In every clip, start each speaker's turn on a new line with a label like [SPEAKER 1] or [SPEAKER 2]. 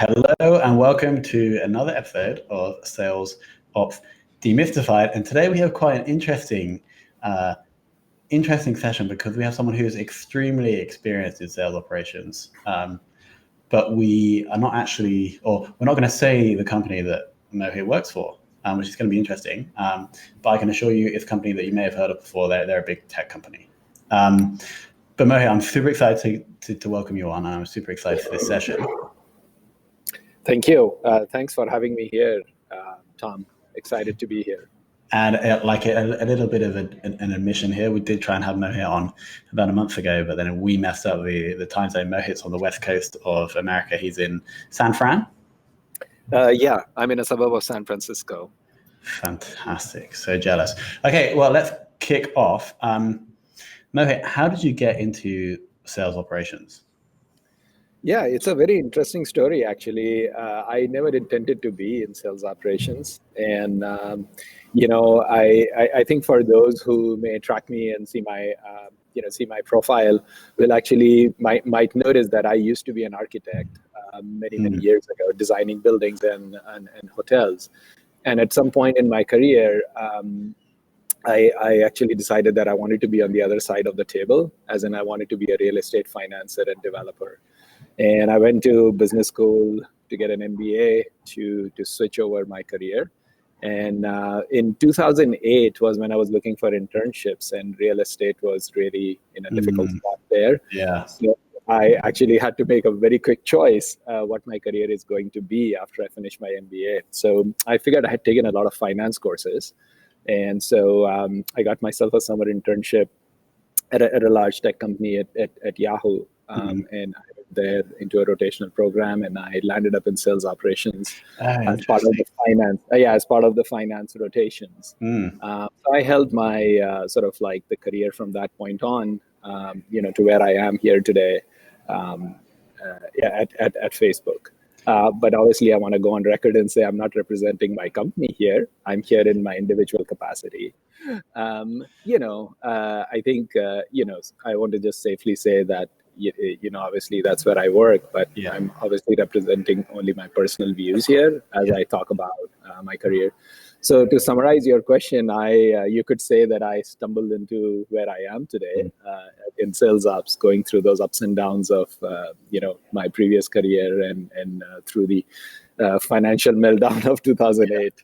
[SPEAKER 1] Hello and welcome to another episode of Sales Ops Demystified. And today we have quite an interesting session because we have someone who is extremely experienced in sales operations. But we are not actually, or we're not going to say the company that Mohit works for, which is going to be interesting. But I can assure you it's a company that you may have heard of before. They're a big tech company. But Mohit, I'm super excited to welcome you on. I'm super excited for this session.
[SPEAKER 2] Thank you. Thanks for having me here, Tom. Excited to be here.
[SPEAKER 1] And like a little bit of an admission here, we did try and have Mohit on about a month ago, but then we messed up the time zone. Mohit's on the west coast of America. He's in San Fran.
[SPEAKER 2] Yeah, I'm in a suburb of San Francisco.
[SPEAKER 1] Fantastic. So jealous. Okay, well, let's kick off. Mohit, how did you get into sales operations?
[SPEAKER 2] Yeah, it's a very interesting story, actually. I never intended to be in sales operations. And, I think for those who may track me and see my profile, will actually might notice that I used to be an architect many years ago, designing buildings and hotels. And at some point in my career, I actually decided that I wanted to be on the other side of the table, as in I wanted to be a real estate financer and developer. And I went to business school to get an MBA to switch over my career. And in 2008 was when I was looking for internships, and real estate was really in a difficult spot there.
[SPEAKER 1] Yeah.
[SPEAKER 2] So I actually had to make a very quick choice what my career is going to be after I finish my MBA. So I figured I had taken a lot of finance courses. And so I got myself a summer internship at a large tech company at Yahoo. And I went there into a rotational program, and I landed up in sales operations as part of the finance. As part of the finance rotations. So I held my sort of like the career from that point on, to where I am here today, at Facebook. But obviously, I want to go on record and say I'm not representing my company here. I'm here in my individual capacity. I think, I want to just safely say that, obviously that's where I work, but yeah. I'm obviously representing only my personal views here as I talk about my career. So to summarize your question, you could say that I stumbled into where I am today in sales ops, going through those ups and downs of, my previous career and through the financial meltdown of 2008.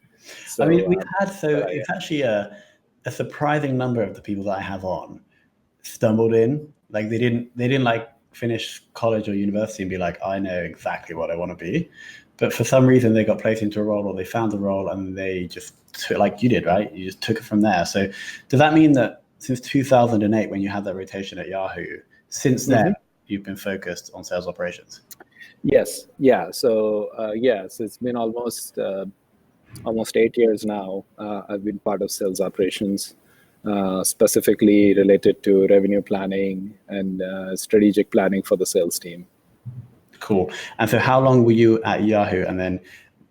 [SPEAKER 2] So,
[SPEAKER 1] I mean, it's actually a surprising number of the people that I have on stumbled in. Like they didn't like finish college or university and be like, I know exactly what I want to be. But for some reason they got placed into a role, or they found a role and they just took, like you did, right? You just took it from there. So does that mean that since 2008, when you had that rotation at Yahoo, since then you've been focused on sales operations?
[SPEAKER 2] Yes. Yeah. So yes, it's been almost 8 years now. I've been part of sales operations. Specifically related to revenue planning and strategic planning for the sales team.
[SPEAKER 1] Cool. And so how long were you at Yahoo, and then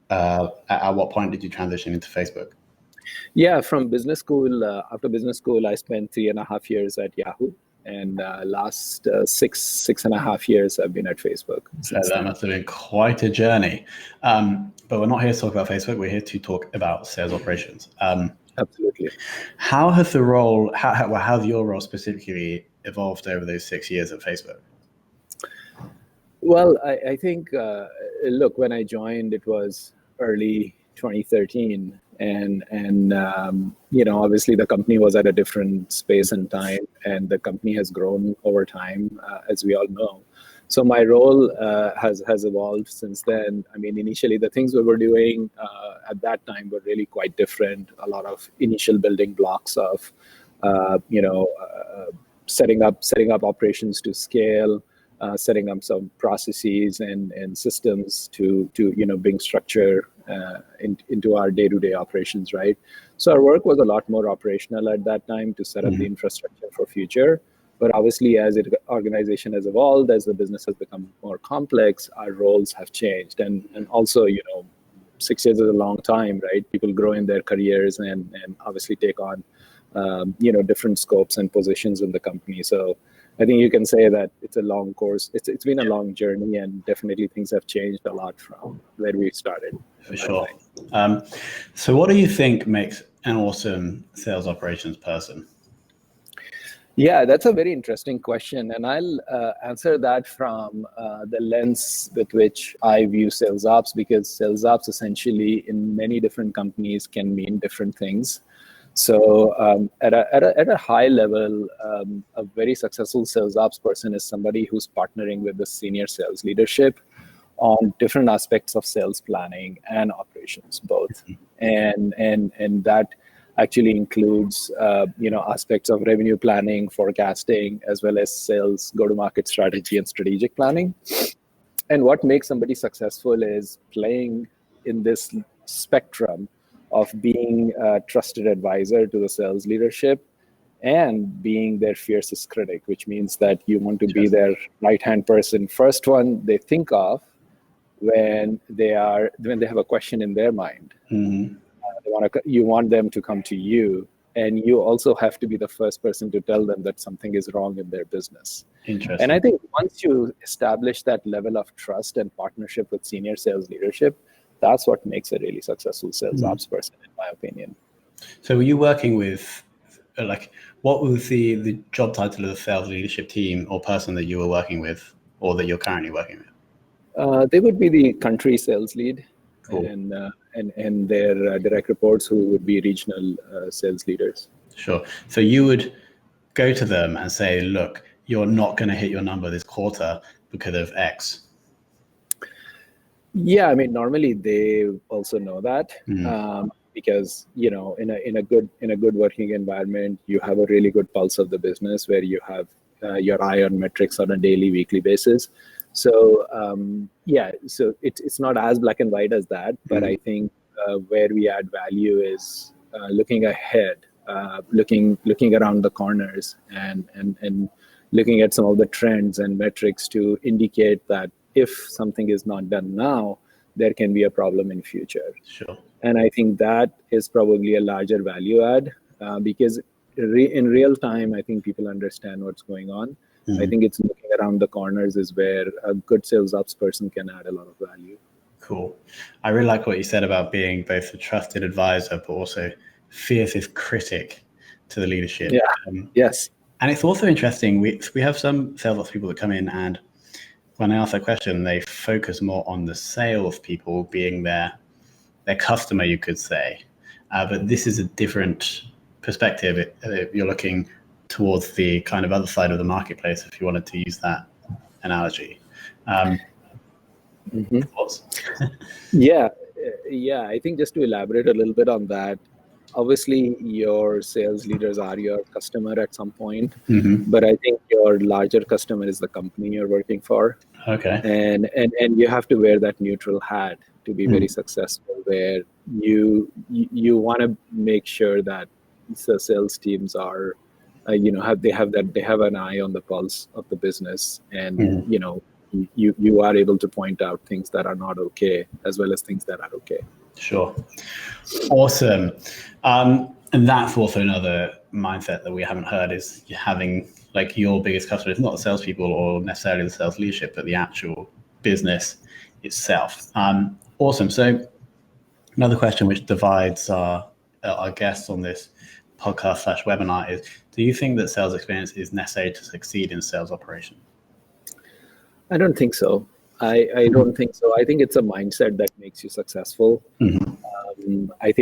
[SPEAKER 1] at what point did you transition into Facebook?
[SPEAKER 2] Yeah, from business school, after business school, I spent 3.5 years at Yahoo, and last 6.5 years I've been at Facebook.
[SPEAKER 1] So that must have been quite a journey. But we're not here to talk about Facebook. We're here to talk about sales operations.
[SPEAKER 2] Absolutely.
[SPEAKER 1] How has your role specifically evolved over those 6 years at Facebook?
[SPEAKER 2] Well, I think, look, when I joined, it was early 2013, and obviously the company was at a different space and time, and the company has grown over time, as we all know. So my role has evolved since then. I mean, initially the things we were doing at that time were really quite different. A lot of initial building blocks of, setting up operations to scale, setting up some processes and systems to bring structure into our day-to-day operations, right? So our work was a lot more operational at that time to set up the infrastructure for future. But obviously, as the organization has evolved, as the business has become more complex, our roles have changed. And also, 6 years is a long time, right? People grow in their careers and obviously take on, different scopes and positions in the company. So I think you can say that it's a long course. It's been a long journey, and definitely things have changed a lot from where we started.
[SPEAKER 1] For sure. So what do you think makes an awesome sales operations person?
[SPEAKER 2] Yeah, that's a very interesting question. And I'll answer that from the lens with which I view sales ops, because sales ops essentially in many different companies can mean different things. So at a high level, a very successful sales ops person is somebody who's partnering with the senior sales leadership on different aspects of sales planning and operations, both. And that actually includes aspects of revenue planning, forecasting, as well as sales go-to-market strategy and strategic planning. And what makes somebody successful is playing in this spectrum of being a trusted advisor to the sales leadership and being their fiercest critic, which means that you want to be their right-hand person, first one they think of when they have a question in their mind.
[SPEAKER 1] Mm-hmm.
[SPEAKER 2] You want them to come to you, and you also have to be the first person to tell them that something is wrong in their business.
[SPEAKER 1] Interesting.
[SPEAKER 2] And I think once you establish that level of trust and partnership with senior sales leadership, that's what makes a really successful sales ops person, in my opinion.
[SPEAKER 1] So were you working with, what was the job title of the sales leadership team or person that you were working with, or that you're currently working with?
[SPEAKER 2] They would be the country sales lead.
[SPEAKER 1] Cool.
[SPEAKER 2] And their direct reports, who would be regional sales leaders.
[SPEAKER 1] Sure. So you would go to them and say, look, you're not going to hit your number this quarter because of X.
[SPEAKER 2] Yeah, I mean, normally they also know that, because in a good working environment, you have a really good pulse of the business where you have your eye on metrics on a daily, weekly basis. So so it's not as black and white as that, but I think where we add value is looking ahead, looking around the corners, and looking at some of the trends and metrics to indicate that if something is not done now, there can be a problem in future.
[SPEAKER 1] Sure.
[SPEAKER 2] And I think that is probably a larger value add, because in real time, I think people understand what's going on. I think it's looking around the corners is where a good sales ops person can add a lot of value.
[SPEAKER 1] Cool. I really like what you said about being both a trusted advisor, but also fiercest critic to the leadership.
[SPEAKER 2] Yeah. Yes.
[SPEAKER 1] And it's also interesting. We have some sales ops people that come in, and when I ask that question, they focus more on the sales people being their customer, you could say. But this is a different perspective. You're looking towards the kind of other side of the marketplace, if you wanted to use that analogy.
[SPEAKER 2] Yeah. I think just to elaborate a little bit on that, obviously your sales leaders are your customer at some point, but I think your larger customer is the company you're working for.
[SPEAKER 1] Okay.
[SPEAKER 2] And you have to wear that neutral hat to be very successful, where you want to make sure that the sales teams are they have an eye on the pulse of the business, and you are able to point out things that are not okay as well as things that are okay.
[SPEAKER 1] Sure. Awesome. And that's also another mindset that we haven't heard, is having your biggest customer is not the salespeople or necessarily the sales leadership, but the actual business itself. Awesome. So another question which divides our guests on this podcast / webinar is, do you think that sales experience is necessary to succeed in sales operation?
[SPEAKER 2] I don't think so. I don't think so. I think it's a mindset that makes you successful. I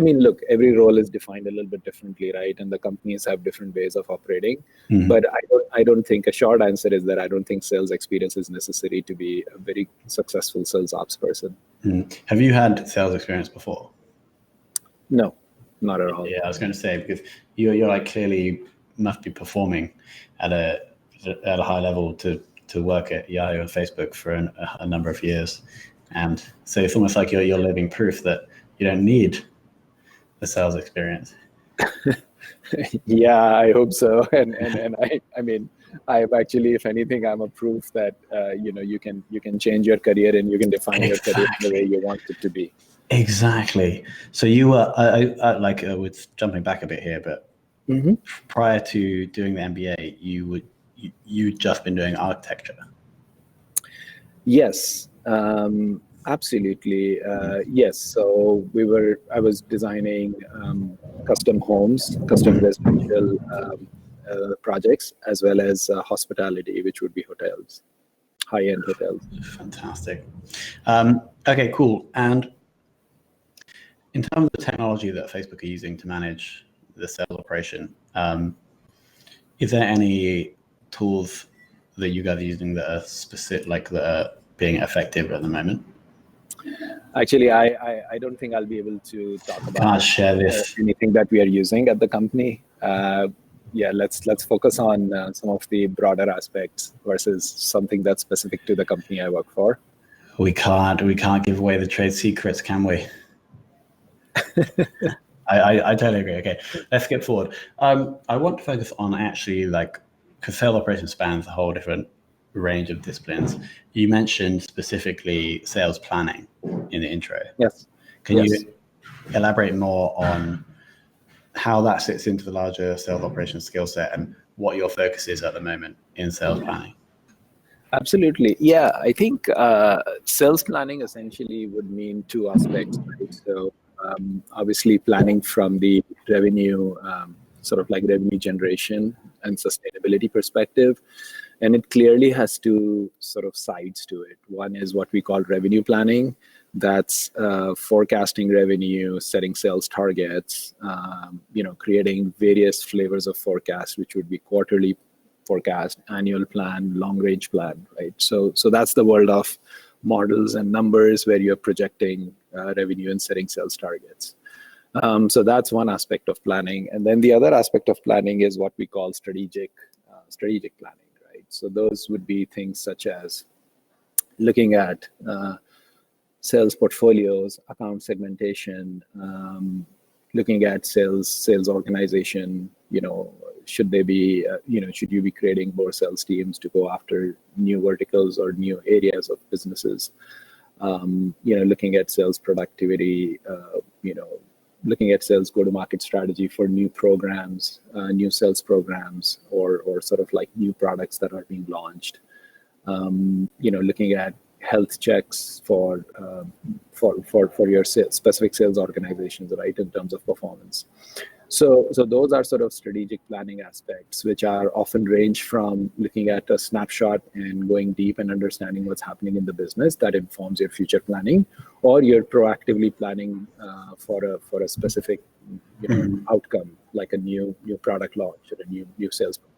[SPEAKER 2] mean, look, every role is defined a little bit differently, right? And the companies have different ways of operating. But I don't think, a short answer is that I don't think sales experience is necessary to be a very successful sales ops person.
[SPEAKER 1] Have you had sales experience before?
[SPEAKER 2] No, not at all.
[SPEAKER 1] Yeah, I was going to say, because you're clearly must be performing at a high level to work at Yahoo and Facebook for a number of years. And so it's almost like you're living proof that you don't need the sales experience.
[SPEAKER 2] Yeah, I hope so. And I mean, I've actually, if anything, I'm a proof that you can change your career and you can define your career the way you want it to be.
[SPEAKER 1] Exactly. So you were, I was jumping back a bit here, but
[SPEAKER 2] Mm-hmm.
[SPEAKER 1] prior to doing the MBA, you'd just been doing architecture.
[SPEAKER 2] Yes, absolutely. Yes. So I was designing custom homes, custom residential projects, as well as hospitality, which would be hotels, high-end hotels.
[SPEAKER 1] Fantastic. Okay, cool. And in terms of the technology that Facebook are using to manage the sales operation, is there any tools that you guys are using that are specific, like that are being effective at the moment?
[SPEAKER 2] Actually, I don't think I'll be able to talk about
[SPEAKER 1] Can't share this.
[SPEAKER 2] anything that we are using at the company. Yeah, let's focus on some of the broader aspects versus something that's specific to the company I work for.
[SPEAKER 1] We can't give away the trade secrets, can we? I totally agree. Okay, let's skip forward. I want to focus on actually because sales operations spans a whole different range of disciplines. You mentioned specifically sales planning in the intro.
[SPEAKER 2] Yes.
[SPEAKER 1] Can you elaborate more on how that sits into the larger sales operations skill set and what your focus is at the moment in sales planning?
[SPEAKER 2] Absolutely. Yeah, I think sales planning essentially would mean two aspects, right? So obviously planning from the revenue, sort of like revenue generation and sustainability perspective. And it clearly has two sort of sides to it. One is what we call revenue planning. That's forecasting revenue, setting sales targets, creating various flavors of forecast, which would be quarterly forecast, annual plan, long range plan, right? So that's the world of models and numbers where you're projecting revenue and setting sales targets. So that's one aspect of planning. And then the other aspect of planning is what we call strategic planning, right? So those would be things such as looking at sales portfolios, account segmentation, looking at sales organization, should they be, should you be creating more sales teams to go after new verticals or new areas of businesses? Looking at sales productivity, looking at sales go-to-market strategy for new programs, new sales programs, or sort of like new products that are being launched. Looking at health checks for your specific sales organizations, right, in terms of performance. So those are sort of strategic planning aspects, which are often range from looking at a snapshot and going deep and understanding what's happening in the business that informs your future planning, or you're proactively planning for a specific outcome, like a new product launch or a new sales program.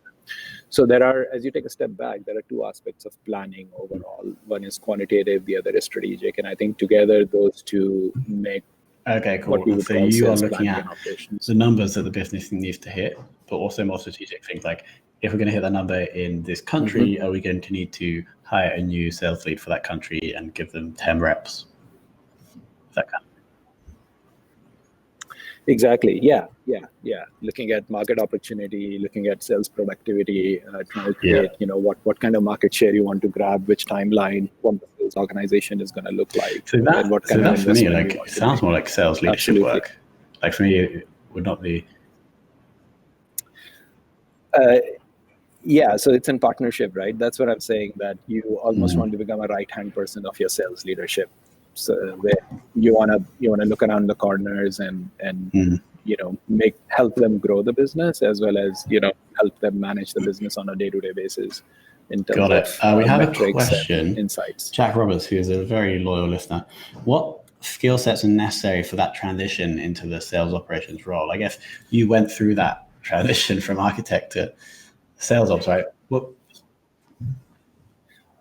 [SPEAKER 2] So there are, as you take a step back, there are two aspects of planning overall. One is quantitative, the other is strategic, and I think together those two make
[SPEAKER 1] cool. So you are looking at the numbers that the business needs to hit, but also more strategic things like, if we're going to hit that number in this country, are we going to need to hire a new sales lead for that country and give them 10 reps? That kind of thing.
[SPEAKER 2] Exactly. Yeah. Looking at market opportunity, looking at sales productivity, trying to create, what kind of market share you want to grab, which timeline, what the sales organization is going to look like.
[SPEAKER 1] So
[SPEAKER 2] and what kind
[SPEAKER 1] of for me, it sounds more like sales leadership work. Like for me, it would not be.
[SPEAKER 2] Yeah, so it's in partnership, right? That's what I'm saying, that you almost want to become a right-hand person of your sales leadership. So where you wanna look around the corners and help them grow the business, as well as help them manage the business on a day-to-day basis in terms of
[SPEAKER 1] we have
[SPEAKER 2] metrics
[SPEAKER 1] a question.
[SPEAKER 2] and insights.
[SPEAKER 1] Jack Roberts, who is a very loyal listener, what skill sets are necessary for that transition into the sales operations role? I guess you went through that transition from architect to sales ops, right?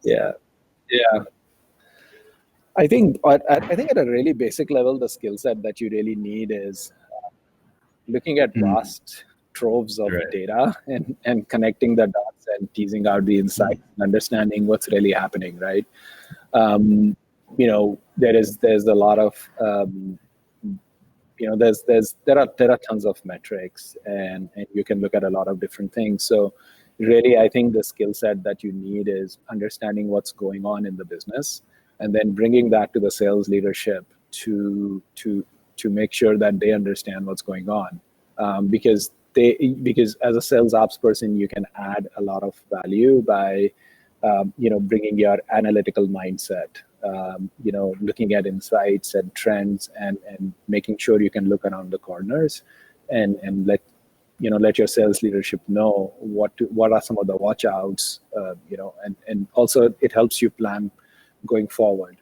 [SPEAKER 2] Yeah. I think at a really basic level, the skill set that you really need is looking at vast troves of data and connecting the dots and teasing out the insights and understanding what's really happening, right? There's a lot of there are tons of metrics, and you can look at a lot of different things. So really, I think the skill set that you need is understanding what's going on in the business, and then bringing that to the sales leadership to make sure that they understand what's going on, because because as a sales ops person, you can add a lot of value by bringing your analytical mindset, looking at insights and trends, and making sure you can look around the corners and let your sales leadership know what are some of the watch outs, and also it helps you plan going forward.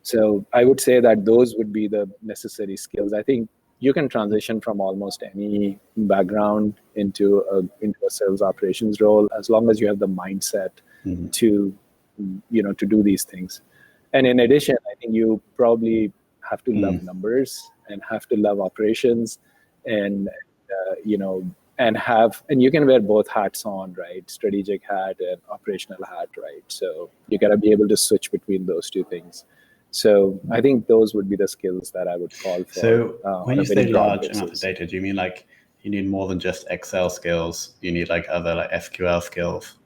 [SPEAKER 2] So I would say that those would be the necessary skills. I think you can transition from almost any background into a sales operations role as long as you have the mindset to do these things. And in addition, I think you probably have to love numbers and have to love operations, and and you can wear both hats on, right? Strategic hat and operational hat, right? So you got to be able to switch between those two things. So I think those would be the skills that I would call for.
[SPEAKER 1] So when you say large amount of data, do you mean like you need more than just Excel skills? You need like other like SQL skills?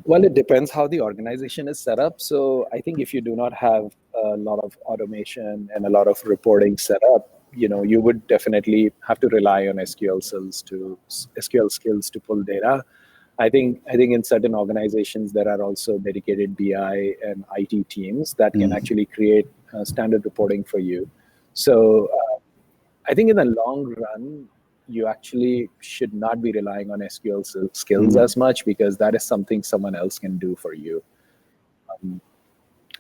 [SPEAKER 2] Well, it depends how the organization is set up. So I think if you do not have a lot of automation and a lot of reporting set up, you would definitely have to rely on SQL skills to pull data. I think in certain organizations there are also dedicated BI and IT teams that can actually create standard reporting for you. So I think in the long run, you actually should not be relying on SQL skills as much, because that is something someone else can do for you.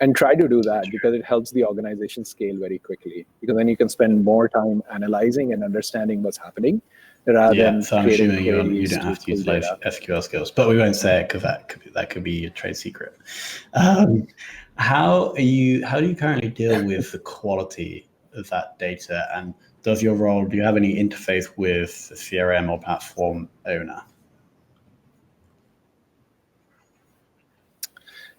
[SPEAKER 2] And try to do that, because it helps the organization scale very quickly, because then you can spend more time analyzing and understanding what's happening rather than
[SPEAKER 1] so I'm
[SPEAKER 2] creating
[SPEAKER 1] assuming you don't have to utilize SQL skills, but we won't say it because that could be a trade secret. How do you currently deal with the quality of that data, and do you have any interface with the CRM or platform owner?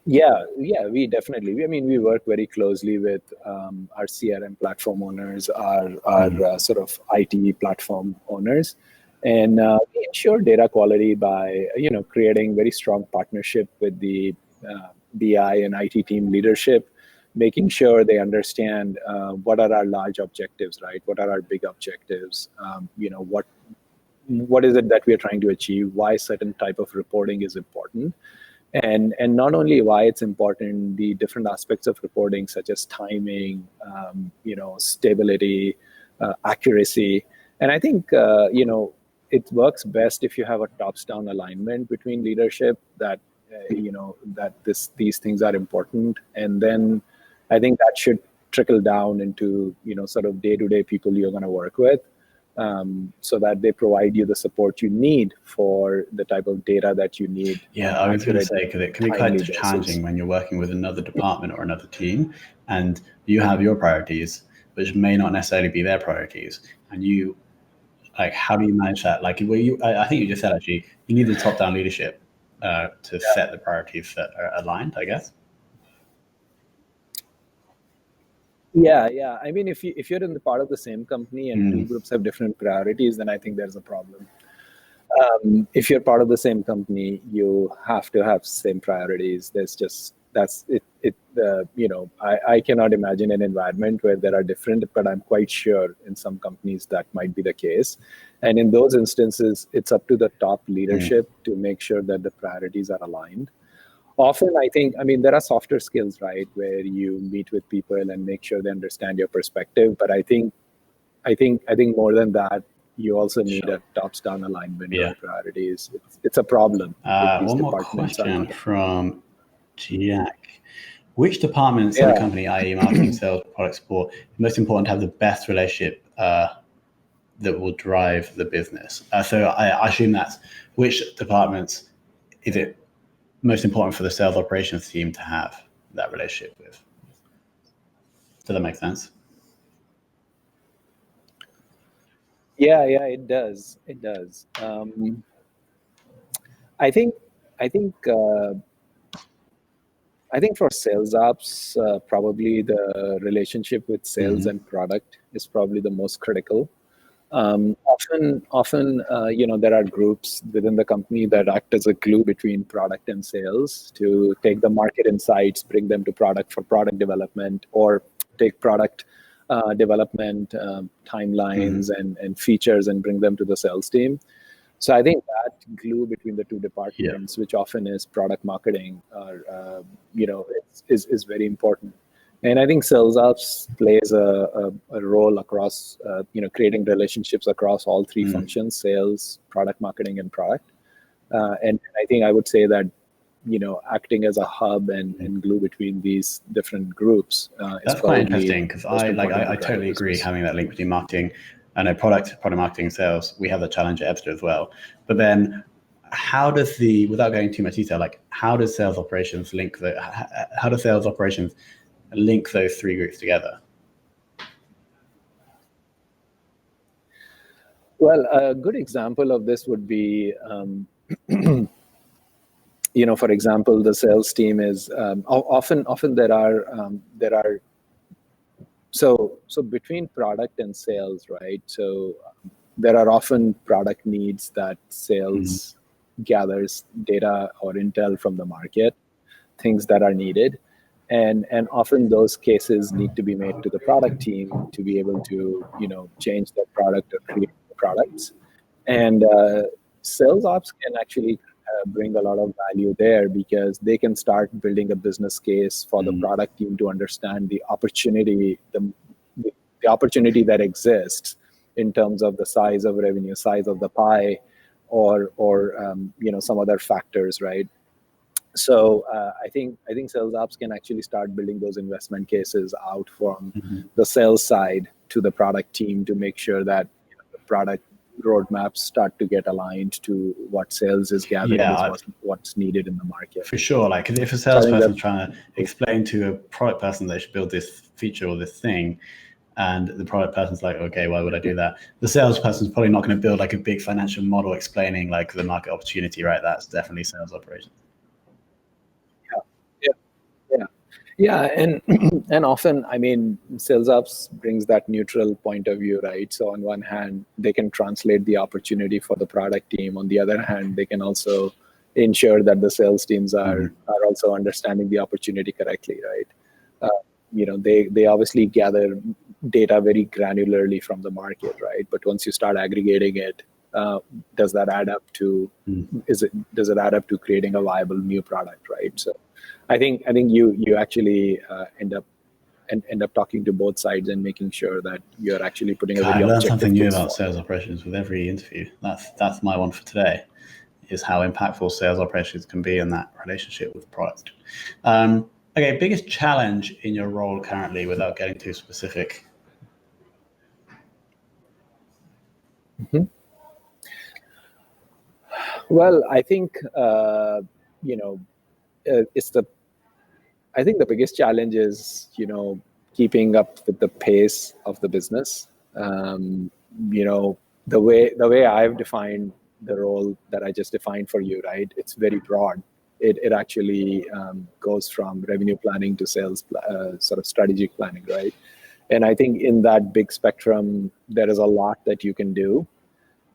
[SPEAKER 2] Yeah, we definitely. I mean, we work very closely with our CRM platform owners, our sort of IT platform owners, and we ensure data quality by creating very strong partnership with the BI and IT team leadership, making sure they understand what are our large objectives, right? What are our big objectives? What is it that we are trying to achieve? Why certain type of reporting is important? And not only why it's important, the different aspects of reporting, such as timing, stability, accuracy. And I think, it works best if you have a tops-down alignment between leadership that, these things are important. And then I think that should trickle down into, sort of day-to-day people you're going to work with. So that they provide you the support you need for the type of data that you need.
[SPEAKER 1] Yeah, I was going to say, because it can be quite challenging when you're working with another department or another team, and you have your priorities, which may not necessarily be their priorities. And you, like, how do you manage that? Like, I think you just said, actually, you need the top-down leadership to set the priorities that are aligned, I guess.
[SPEAKER 2] Yeah. I mean, if you're in the part of the same company and two groups have different priorities, then I think there's a problem. If you're part of the same company, you have to have same priorities. That's it. I cannot imagine an environment where there are different, but I'm quite sure in some companies that might be the case. And in those instances, it's up to the top leadership to make sure that the priorities are aligned. Often, I mean, there are softer skills, right, where you meet with people and make sure they understand your perspective. But I think more than that, you also need a tops-down alignment of priorities. It's a problem.
[SPEAKER 1] One more question from Jack. Which departments in the company, i.e. marketing, sales, product support, most important to have the best relationship that will drive the business? So I assume that's which departments is it most important for the sales operations team to have that relationship with? Does that make sense?
[SPEAKER 2] Yeah, it does. I think for sales ops, probably the relationship with sales and product is probably the most critical. Often, there are groups within the company that act as a glue between product and sales to take the market insights, bring them to product for product development, or take product development timelines and features and bring them to the sales team. So I think that glue between the two departments, which often is product marketing, is very important. And I think sales ops plays a role across, creating relationships across all three functions: sales, product marketing, and product. And I think I would say that, acting as a hub and glue between these different groups.
[SPEAKER 1] That's quite interesting, because I totally agree having that link between marketing. I know product marketing, sales. We have the challenge at Ebsta as well. But then, how does without going too much detail, how does sales operations link those three groups together?
[SPEAKER 2] Well, a good example of this would be, for example, the sales team is often there are so between product and sales, right? So there are often product needs that sales gathers data or intel from the market, things that are needed. And often those cases need to be made to the product team to be able to, change that product or create the products. And sales ops can actually bring a lot of value there, because they can start building a business case for the product team to understand the opportunity, the opportunity that exists in terms of the size of revenue, size of the pie, or some other factors, right? So I think sales ops can actually start building those investment cases out from the sales side to the product team to make sure that the product roadmaps start to get aligned to what sales is gathering, what's needed in the market.
[SPEAKER 1] For sure, because if a salesperson is trying to explain to a product person they should build this feature or this thing, and the product person's like, okay, why would I do that? The salesperson's probably not going to build a big financial model explaining the market opportunity, right? That's definitely sales operations.
[SPEAKER 2] Yeah, and often, sales ops brings that neutral point of view, right? So on one hand, they can translate the opportunity for the product team. On the other hand, they can also ensure that the sales teams are also understanding the opportunity correctly, right? They obviously gather data very granularly from the market, right? But once you start aggregating it, does that add up to does it add up to creating a viable new product, right? So I think you actually end up talking to both sides and making sure that you're actually putting a very
[SPEAKER 1] I learn something new about sales operations with every interview. That's my one for today, is how impactful sales operations can be in that relationship with product. Okay, biggest challenge in your role currently, without getting too specific.
[SPEAKER 2] Well, I think I think the biggest challenge is keeping up with the pace of the business. The way I've defined the role that I just defined for you, right? It's very broad. It actually goes from revenue planning to sales sort of strategic planning, right? And I think in that big spectrum, there is a lot that you can do.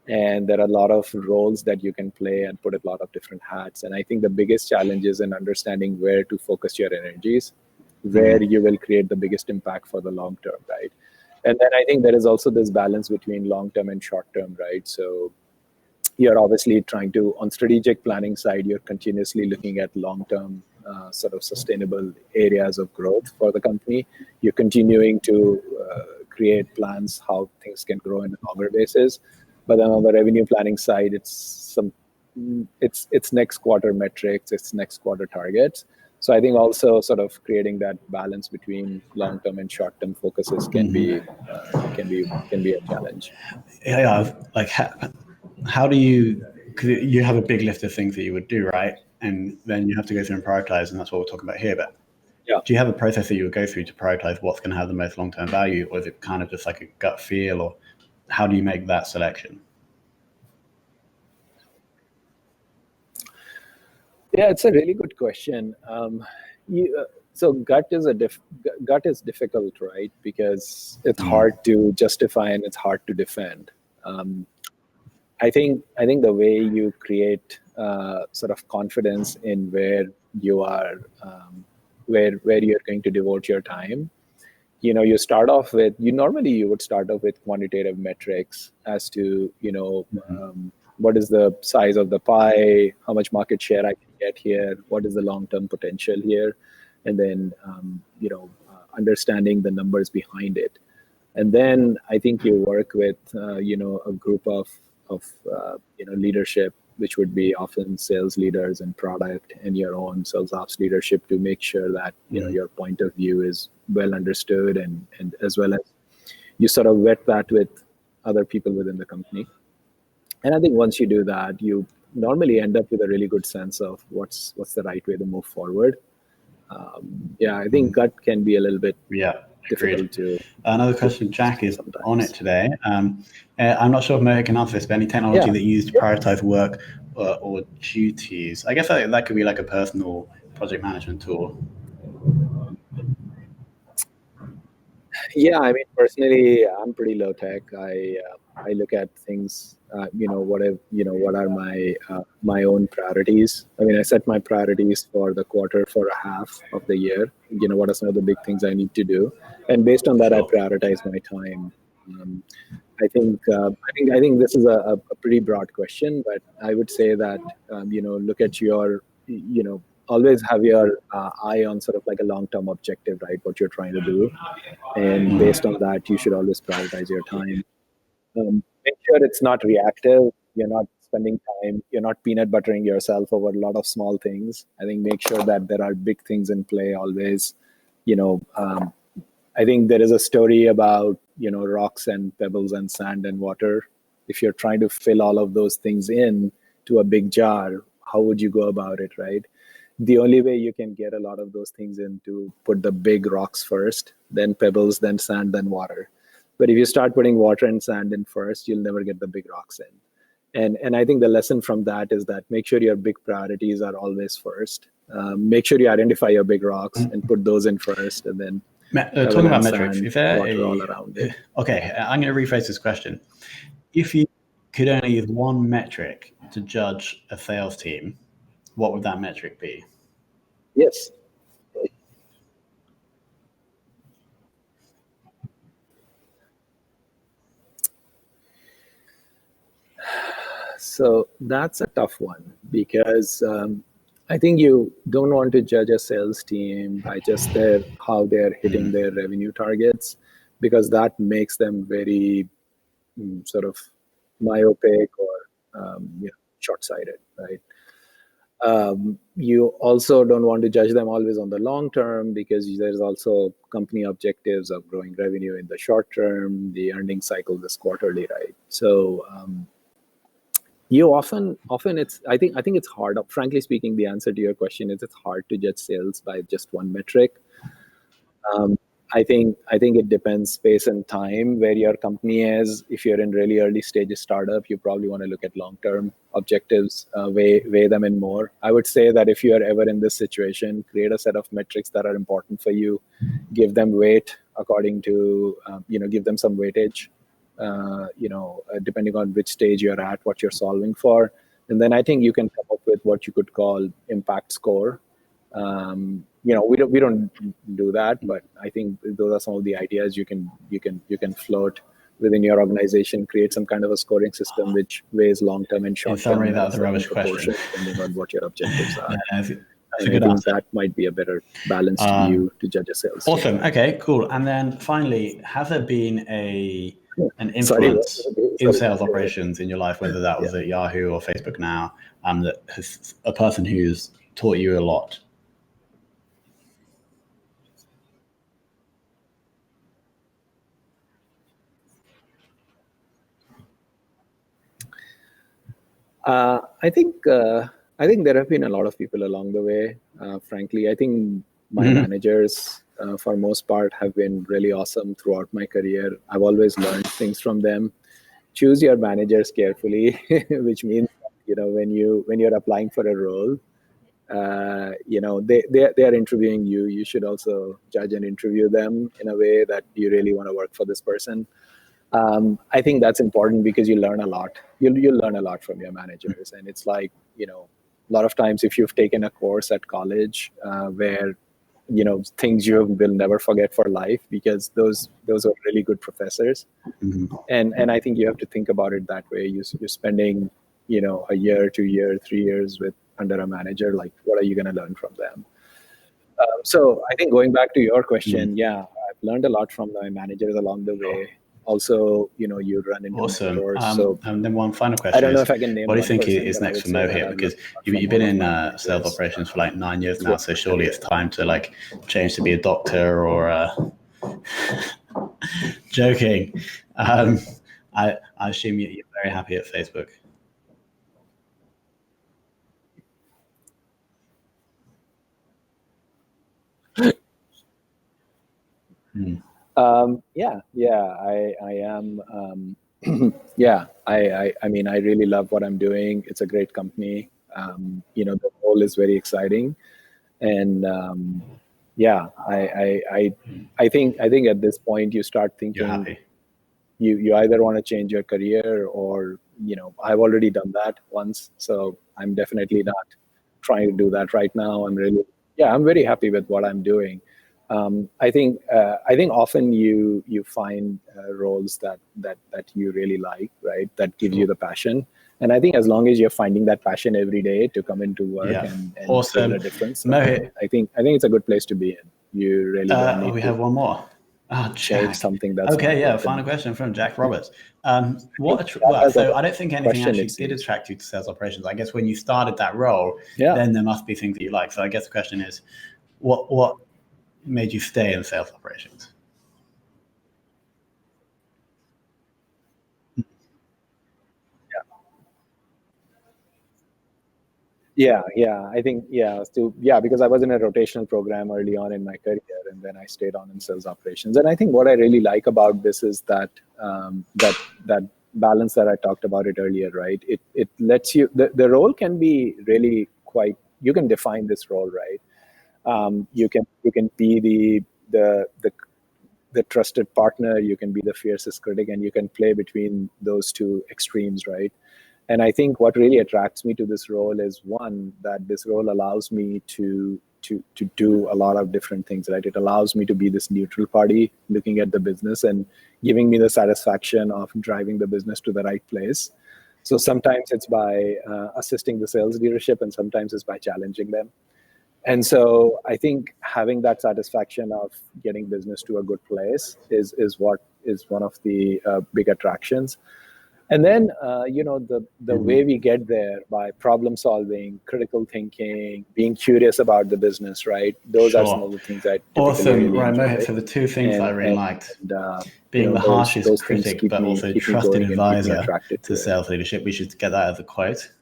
[SPEAKER 2] And there are a lot of roles that you can play and put a lot of different hats. And I think the biggest challenge is in understanding where to focus your energies, where you will create the biggest impact for the long term, right? And then I think there is also this balance between long term and short term, right? So you're obviously trying to, on strategic planning side, you're continuously looking at long term sort of sustainable areas of growth for the company. You're continuing to create plans how things can grow on a longer basis. But then on the revenue planning side, it's next quarter metrics, it's next quarter targets. So I think also sort of creating that balance between long term and short term focuses can be a challenge.
[SPEAKER 1] Yeah, how do you? Because you have a big list of things that you would do, right? And then you have to go through and prioritize, and that's what we're talking about here. But do you have a process that you would go through to prioritize what's going to have the most long term value, or is it kind of just like a gut feel, or how do you make that selection?
[SPEAKER 2] Yeah, it's a really good question. So gut is difficult, right? Because it's hard to justify and it's hard to defend. I think the way you create sort of confidence in where you are, where you're going to devote your time, you start off with, you would start off with quantitative metrics as to, what is the size of the pie, how much market share I can get here, what is the long-term potential here, and then, understanding the numbers behind it. And then I think you work with, a group of leadership, which would be often sales leaders and product and your own sales ops leadership, to make sure that, your point of view is well understood, and as well as you sort of vet that with other people within the company. And I think once you do that, you normally end up with a really good sense of what's the right way to move forward. I think gut can be a little bit difficult to.
[SPEAKER 1] Another question, Jack is sometimes on it today. I'm not sure if Mohit can answer this, but any technology that you use to prioritize work or duties? I guess that could be like a personal project management tool.
[SPEAKER 2] Yeah, I mean, personally, I'm pretty low tech. I look at things, what are my own priorities. I mean, I set my priorities for the quarter, for a half of the year. What are some of the big things I need to do, and based on that, I prioritize my time. I think this is a pretty broad question, but I would say that look at your always have your eye on sort of like a long-term objective, right? What you're trying to do, and based on that, you should always prioritize your time. Make sure it's not reactive. You're not spending time. You're not peanut buttering yourself over a lot of small things. I think make sure that there are big things in play always. I think there is a story about rocks and pebbles and sand and water. If you're trying to fill all of those things in to a big jar, how would you go about it, right? The only way you can get a lot of those things in to put the big rocks first, then pebbles, then sand, then water. But if you start putting water and sand in first, you'll never get the big rocks in. And I think the lesson from that is that make sure your big priorities are always first. Make sure you identify your big rocks and put those in first, and then
[SPEAKER 1] talking about metrics, is there
[SPEAKER 2] all around it.
[SPEAKER 1] Okay, I'm going to rephrase this question. If you could only use one metric to judge a sales team, what would that metric be?
[SPEAKER 2] Yes. So that's a tough one, because I think you don't want to judge a sales team by just how they're hitting their revenue targets, because that makes them very sort of myopic or short-sighted, right? You also don't want to judge them always on the long term, because there's also company objectives of growing revenue in the short term. The earning cycle is quarterly, right? So you often it's I think it's hard. Frankly speaking, the answer to your question is it's hard to judge sales by just one metric. I think it depends space and time where your company is. If you're in really early stages startup, you probably want to look at long-term objectives, weigh them in more. I would say that if you are ever in this situation, create a set of metrics that are important for you, give them weight according to, give them some weightage, depending on which stage you're at, what you're solving for. And then I think you can come up with what you could call impact score. We don't do that, but I think those are some of the ideas you can float within your organization. Create some kind of a scoring system which weighs long term and short term.
[SPEAKER 1] In summary, that's a rubbish question,
[SPEAKER 2] depending on what your objectives are.
[SPEAKER 1] That's
[SPEAKER 2] a good answer. That might be a better balanced view to judge a sales.
[SPEAKER 1] Awesome. Okay, cool. And then finally, has there been an influence in sales operations in your life, whether that was at Yahoo or Facebook now, that has a person who's taught you a lot?
[SPEAKER 2] I think there have been a lot of people along the way. Frankly, I think my managers, for most part, have been really awesome throughout my career. I've always learned things from them. Choose your managers carefully, which means when you're applying for a role, they are interviewing you. You should also judge and interview them in a way that you really want to work for this person. I think that's important because you learn a lot. You'll learn a lot from your managers, and it's like a lot of times if you've taken a course at college where things you will never forget for life, because those are really good professors.
[SPEAKER 1] Mm-hmm.
[SPEAKER 2] And I think you have to think about it that way. You're spending a year, 2 years, 3 years under a manager. Like, what are you going to learn from them? So I think going back to your question, yeah, I've learned a lot from my managers along the way. Also, you run into
[SPEAKER 1] Awesome.
[SPEAKER 2] mentors.
[SPEAKER 1] And then one final question
[SPEAKER 2] I don't know
[SPEAKER 1] is,
[SPEAKER 2] if I can name
[SPEAKER 1] what do you
[SPEAKER 2] one
[SPEAKER 1] think
[SPEAKER 2] person,
[SPEAKER 1] is
[SPEAKER 2] but I
[SPEAKER 1] next
[SPEAKER 2] would
[SPEAKER 1] for
[SPEAKER 2] say that
[SPEAKER 1] Mohit?
[SPEAKER 2] I've
[SPEAKER 1] Because
[SPEAKER 2] learned a lot
[SPEAKER 1] you've
[SPEAKER 2] from
[SPEAKER 1] been
[SPEAKER 2] all of
[SPEAKER 1] in
[SPEAKER 2] my managers,
[SPEAKER 1] sales operations for like 9 years now,
[SPEAKER 2] throughout
[SPEAKER 1] so
[SPEAKER 2] my
[SPEAKER 1] surely
[SPEAKER 2] career.
[SPEAKER 1] it's time to like change to be a doctor or joking. I assume you're very happy at Facebook.
[SPEAKER 2] I am. Yeah, I mean, I really love what I'm doing. It's a great company. The role is very exciting, and I think at this point you start
[SPEAKER 1] You're
[SPEAKER 2] thinking
[SPEAKER 1] happy.
[SPEAKER 2] you either want to change your career, or I've already done that once, so I'm definitely not trying to do that right now. I'm very happy with what I'm doing. I think often you find roles that you really like, right? That gives you the passion. And I think as long as you're finding that passion every day to come into work and
[SPEAKER 1] Awesome.
[SPEAKER 2] make a difference,
[SPEAKER 1] Mohit,
[SPEAKER 2] I think it's a good place to be in. You really don't need
[SPEAKER 1] we
[SPEAKER 2] to
[SPEAKER 1] have one more. Oh,
[SPEAKER 2] change
[SPEAKER 1] Jack.
[SPEAKER 2] something that's
[SPEAKER 1] Okay,
[SPEAKER 2] not
[SPEAKER 1] yeah.
[SPEAKER 2] broken.
[SPEAKER 1] Final question from Jack Roberts.
[SPEAKER 2] Well,
[SPEAKER 1] So I don't think anything
[SPEAKER 2] question,
[SPEAKER 1] actually did attract you to sales operations. I guess when you started that role, then there must be things that you like. So I guess the question is, what made you stay in sales operations?
[SPEAKER 2] Yeah, I think because I was in a rotational program early on in my career, and then I stayed on in sales operations. And I think what I really like about this is that that balance that I talked about it earlier, right? It lets you, the role can be really quite, you can define this role, right? You can be the trusted partner, you can be the fiercest critic, and you can play between those two extremes, right? And I think what really attracts me to this role is, one, that this role allows me to do a lot of different things, right? It allows me to be this neutral party looking at the business and giving me the satisfaction of driving the business to the right place. So sometimes it's by assisting the sales leadership, and sometimes it's by challenging them. And so I think having that satisfaction of getting business to a good place is what is one of the big attractions. And then, the way we get there by problem solving, critical thinking, being curious about the business, right? Those are some of the things I typically really
[SPEAKER 1] Right,
[SPEAKER 2] enjoy.
[SPEAKER 1] Mohit. So the two things I really liked, being the
[SPEAKER 2] those
[SPEAKER 1] harshest
[SPEAKER 2] things
[SPEAKER 1] critic, but also
[SPEAKER 2] keep me
[SPEAKER 1] trusted
[SPEAKER 2] going and keep me
[SPEAKER 1] advisor
[SPEAKER 2] attracted
[SPEAKER 1] to
[SPEAKER 2] to it.
[SPEAKER 1] sales leadership. We should get that as a quote,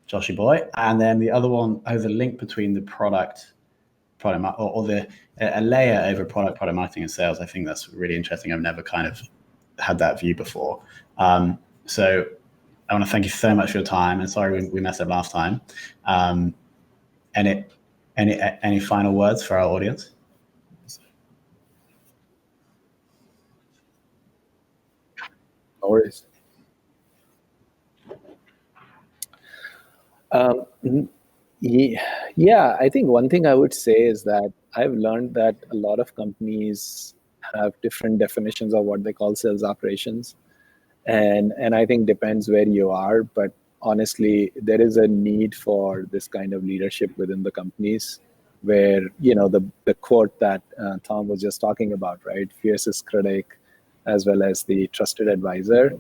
[SPEAKER 1] Joshy boy. And then the other one has a link between the product or a layer over product marketing and sales. I think that's really interesting. I've never kind of had that view before. So I want to thank you so much for your time, and sorry we messed up last time. Any final words for our audience?
[SPEAKER 2] No worries. Yeah, I think one thing I would say is that I've learned that a lot of companies have different definitions of what they call sales operations. And I think depends where you are, but honestly, there is a need for this kind of leadership within the companies, where the quote that Tom was just talking about, right? Fiercest critic, as well as the trusted advisor.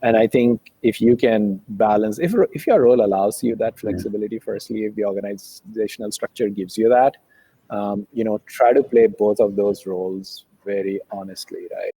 [SPEAKER 2] And I think if you can balance, if your role allows you that flexibility, firstly, if the organizational structure gives you that, try to play both of those roles very honestly, right?